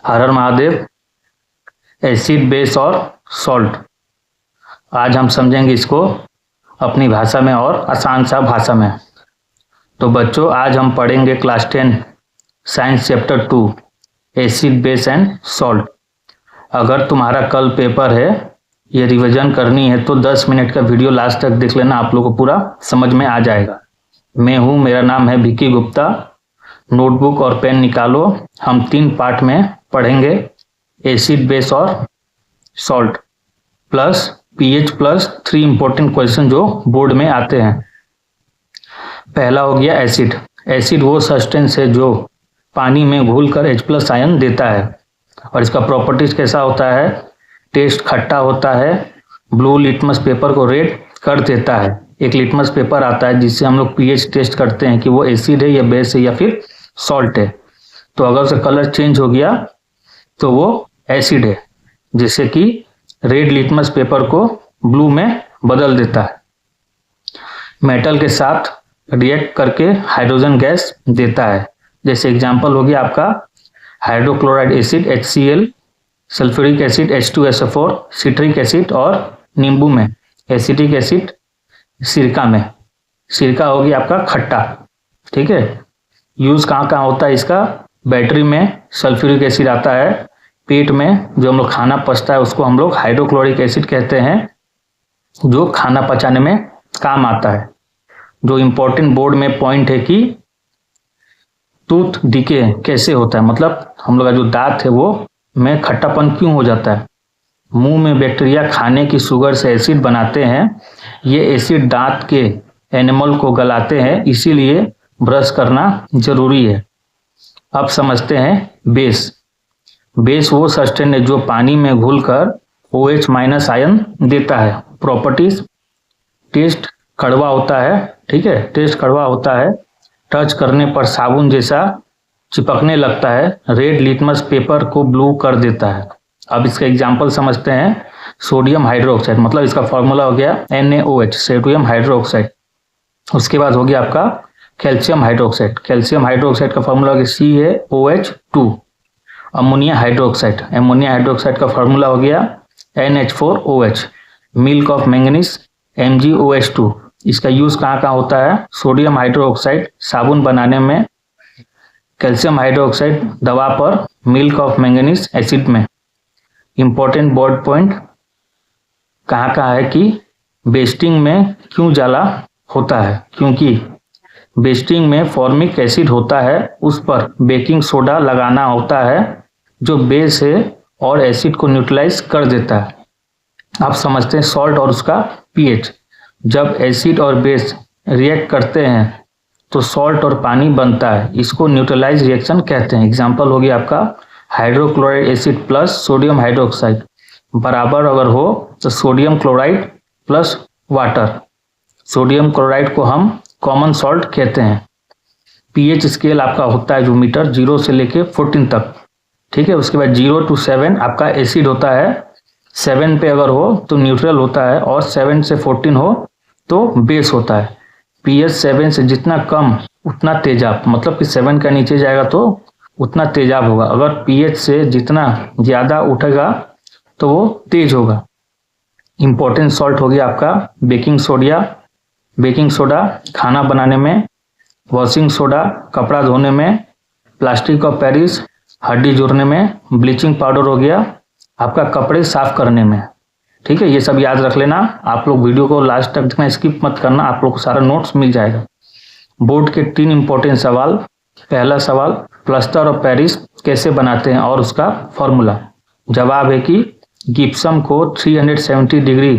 हर हर Mahadev. Acid, base और salt, आज हम समझेंगे इसको अपनी भाषा में और आसान सा भाषा में। तो बच्चों, आज हम पढ़ेंगे class 10 science chapter 2 acid, base and salt. अगर तुम्हारा कल पेपर है, ये रिवीजन करनी है तो 10 मिनट का वीडियो लास्ट तक देख लेना, आप लोगों को पूरा समझ में आ जाएगा। मैं हूँ, मेरा नाम है विकी गुप्ता। नोटबुक और पेन निकालो, हम 3 पार्ट में पढ़ेंगे, एसिड, बेस और salt plus pH plus 3 important question जो बोर्ड में आते हैं। पहला हो गया एसिड। एसिड वो सब्सटेंस है जो पानी में घुलकर H+ आयन देता है और इसका प्रॉपर्टीज कैसा होता है? टेस्ट खट्टा होता है, ब्लू लिटमस पेपर को रेड कर देता है। एक लिटमस पेपर आता है जिससे हम लोग पीएच टेस्ट करते हैं कि वो एसिड है या बेस है या फिर सॉल्ट है। तो अगर उसका कलर चेंज हो गया तो वो एसिड है, जिससे कि रेड लिटमस पेपर को ब्लू में बदल देता है। मेटल के साथ रिएक्ट करके हाइड्रोजन गैस देता है। जैसे एग्जांपल हो गया आपका hydrochloride acid HCl, sulphuric acid H2SO4, citric acid और नींबू में एसिटिक एसिड, सिरका में। सिरका हो गया आपका खट्टा, ठीक है। यूज कहाँ कहाँ होता है इसका? बैटरी में सल्फ्यूरिक एसिड आता है, पेट में जो हम लोग खाना पचता है उसको हम लोग हाइड्रोक्लोरिक एसिड कहते हैं, जो खाना पचाने में काम आता है। जो इम्पोर्टेंट बोर्ड में पॉइंट है कि टूथ डिके कैसे होता है, मतलब हम लोग का जो दांत है वो में खट्टापन क्यों हो जाता है? मुंह में बैक्टीरिया खाने की शुगर से एसिड बनाते हैं, ये एसिड दांत के एनिमल को गलाते हैं, इसीलिए ब्रश करना जरूरी है। अब समझते हैं बेस। बेस वो सब्सटेंस है जो पानी में घुलकर OH- आयन देता है। प्रॉपर्टीज, टेस्ट कड़वा होता है, ठीक है, टेस्ट कड़वा होता है, टच करने पर साबुन जैसा चिपकने लगता है, रेड लिटमस पेपर को ब्लू कर देता है। अब इसका एग्जांपल समझते हैं। सोडियम हाइड्रोक्साइड, मतलब इसका फॉर्मूला हो गया NaOH, सोडियम हाइड्रोक्साइड। उसके बाद हो गया आपका कैल्शियम हाइड्रोक्साइड। कैल्शियम हाइड्रोक्साइड का फॉर्मूला हो गया CaOH2। Ammonia hydroxide, ammonia hydroxide का फॉर्मूला हो गया NH4OH। Milk of manganese MgOH2। इसका यूज कहाँ कहाँ होता है? सोडियम हाइड्रोक्साइड साबुन बनाने में, कैल्शियम हाइड्रोक्साइड दवा पर, मिल्क ऑफ मैंगनीज एसिड में। इंपॉर्टेंट बोर्ड पॉइंट कहाँ कहाँ है कि बेस्टिंग में क्यों जाला होता है? क्योंकि बेस्टिंग में फॉर्मिक एसिड होता है, उस पर बेकिंग सोडा लगाना होता है जो बेस है और एसिड को न्यूट्रलाइज कर देता है। आप समझते हैं सॉल्ट और उसका पीएच। जब एसिड और बेस रिएक्ट करते हैं तो सॉल्ट और पानी बनता है, इसको न्यूट्रलाइज रिएक्शन कहते हैं। एग्जांपल हो गया आपका hydrochloride acid plus sodium hydroxide बराबर अगर हो तो sodium chloride plus water. Sodium chloride को हम कॉमन सॉल्ट कहते हैं। पीएच स्केल आपका होता है जो मीटर 0 से लेके 14 तक, ठीक है। उसके बाद 0 to 7 आपका एसिड होता है, 7 पे अगर हो तो न्यूट्रल होता है और 7 से 14 हो तो बेस होता है। पीएच 7 से जितना कम उतना तेजाब, मतलब कि 7 का नीचे जाएगा तो उतना तेजाब होगा। अगर पीएच से जितना ज्यादा उठेगा तो वो तेज होगा। इंपॉर्टेंट सॉल्ट हो गया आपका बेकिंग सोडिया, बेकिंग सोडा खाना बनाने में, वॉशिंग सोडा कपड़ा धोने में, प्लास्टिक ऑफ पेरिस हड्डी जोड़ने में, ब्लीचिंग पाउडर हो गया आपका कपड़े साफ करने में, ठीक है। ये सब याद रख लेना। आप लोग वीडियो को लास्ट तक देखना, स्किप मत करना, आप लोग को सारा नोट्स मिल जाएगा। बोर्ड के 3 इंपॉर्टेंट सवाल। पहला सवाल, प्लास्टर ऑफ पेरिस कैसे बनाते हैं और उसका फॉर्मूला। जवाब है कि जिप्सम को 370 डिग्री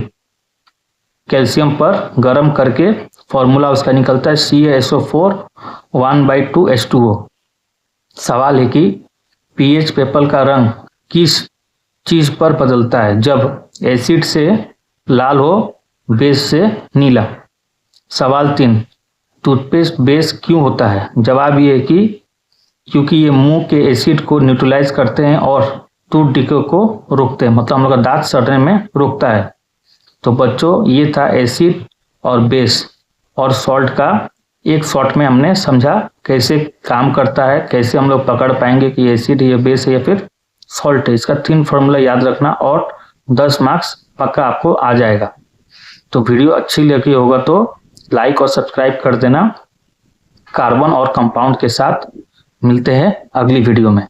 कैल्शियम पर गर्म करके फॉर्मूला उसका निकलता है CaSO4 1/2 H2O। सवाल है कि पीएच पेपर का रंग किस चीज पर बदलता है जब एसिड से लाल हो, बेस से नीला। सवाल 3, टूथपेस्ट बेस क्यों होता है? जवाब ये है कि क्योंकि ये मुंह के एसिड को न्यूट्रलाइज करते हैं और टूथ डिके को रोकते हैं, मतलब हम लोग का दांत सड़ने में रोकता है। तो बच्चों, ये था एसिड और बेस और सॉल्ट का एक शॉर्ट में हमने समझा कैसे काम करता है, कैसे हम लोग पकड़ पाएंगे कि एसिड है या बेस है या फिर सॉल्ट है। इसका 3 फॉर्मूला याद रखना और 10 मार्क्स पक्का आपको आ जाएगा। तो वीडियो अच्छी लगी होगा तो लाइक और सब्सक्राइब कर देना। कार्बन और कंपाउंड के साथ मिलते हैं अगली वीडियो में।